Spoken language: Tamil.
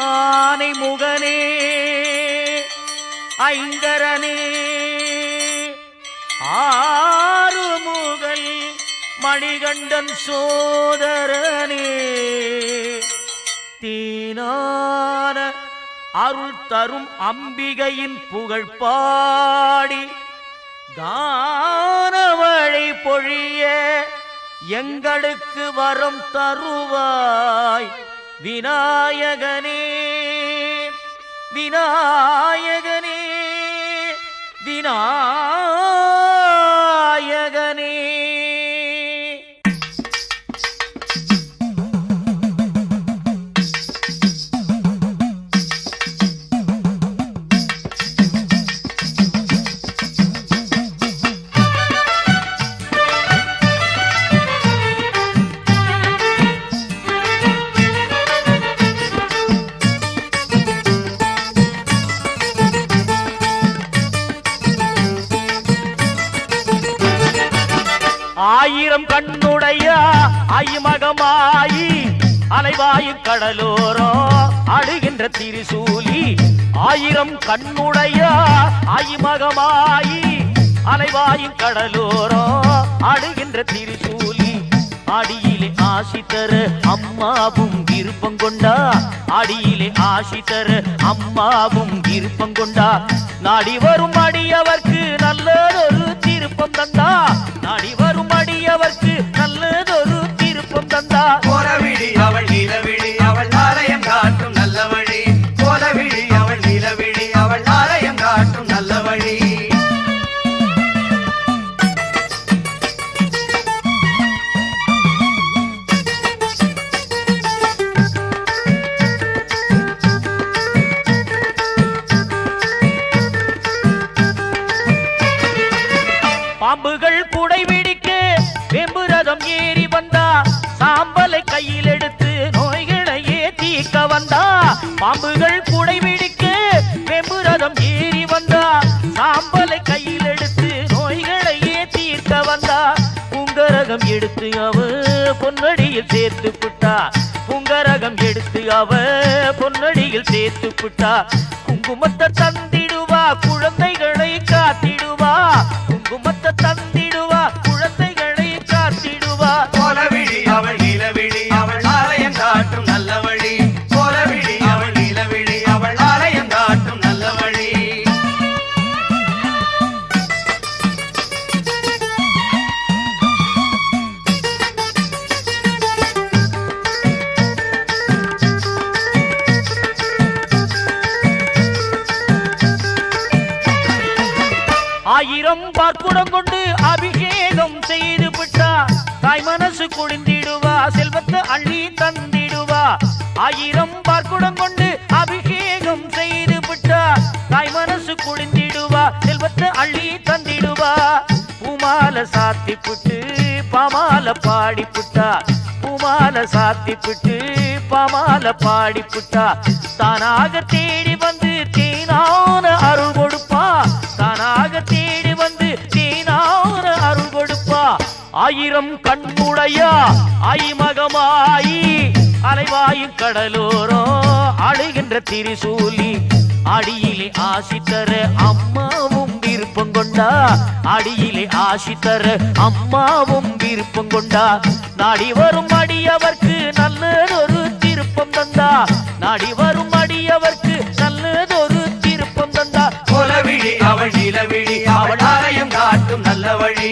ஆனை முகனே ஐங்கரனே ஆறுமுகல் மணிகண்டன் சோதரனே தீனான அருள் தரும் அம்பிகையின் புகழ் பாடி கானமழை பொழிய எங்களுக்கு வரம் தருவாய் விநாயகனே விநாயகனே விநாயகனே. ஆயிரம் கண்ணுடைய ஐமகமாயி அலைவாயு கடலோரோ அழுகின்ற திரிசூலி. ஆயிரம் கண்ணுடைய ஐமகமாயி அலைவாயு கடலோரோ அழுகின்ற திரிசூலி. அடியிலே ஆசி தர அம்மாவும் விருப்பம் கொண்டா, அடியிலே ஆசி தர அம்மாவும் விருப்பம் கொண்டா. நாடி வரும் அடியவர்க்கு நல்லதொரு திருப்பம் தந்தா, நாடி வரும் அடியவர்க்கு நல்லதொரு திருப்பம் தந்தா. கோலவிழி அவள் நிலவிழி அவள் ஆலயம் காட்டும் நல்ல வழி, கோலவிழி அவள் நிலவிழி அவள் ஆலயம் காட்டும் நல்ல வழி. பாம்புகள் குடை பிடிக்க வெம்புரதம் ஏறி வந்தா, சாம்பலை கையில் எடுத்து நோய்களையே தீர்க்க வந்தா. பாம்புகள் குடை பிடிக்க வெம்புரதம் ஏறி வந்தா, சாம்பலை கையில் எடுத்து நோய்களையே தீர்க்க வந்தா. புங்கரகம் எடுத்து அவ பொன்னடியில் சேர்த்து புட்டா, புங்கரகம் எடுத்து அவ பொன்னடியில் சேர்த்து புட்டா. குங்குமத்தை தந்திடுவா குழந்தைகளை காத்திடுவா, குங்குமத்தை தந்திடுவா குழந்தைகளை காத்திடுவா. கோலவிழி அவள் நிலவிழி அவள் ஆலயம் காட்டும் நல்ல வழி, கோலவிழி அவள் நிலவிழி அவள் ஆலயம் காட்டும் நல்ல வழி. ஆயிரம் பார்க்குடம் கொண்டு அபிஷேகம் செய்து விட்டா, தாய் மனசு குளிந்திடுவா செல்வத்தை அள்ளி தந்திடுவா. ஆயிரம் பார்க்குடம் கொண்டு அபிஷேகம் செய்து விட்டா, தாய் மனசு குளிந்திடுவா செல்வத்தை அள்ளி தந்திடுவா. பூமால சாத்தி புட்டு பாமால பாடி புட்டா, பூமால சாத்தி புட்டு பாமால பாடி புட்டா. தானாக தேடி வந்து தேனான அருள் கொடுப்பா, தானாக தேடி வந்து தேனான அருள் கொடுப்பா. ஆயிரம் கண்ணுடையா ஐமகமாயி அலைவாயு கடலோரோ அழுகின்ற திரிசூலி. அடியிலே ஆசி தர அம்மாவும் விருப்பம் கொண்டா, அடியிலே ஆசி தர அம்மாவும் விருப்பம் கொண்டா. நாடி வரும் அடியவர்க்கு நல்லதொரு திருப்பம் தந்தா, நாடி வரும் அடியவர்க்கு நல்லதொரு திருப்பம் தந்தா. கோலவிழி அவள் நிலவிழி அவள் ஆலயம் காட்டும் நல்ல வழி,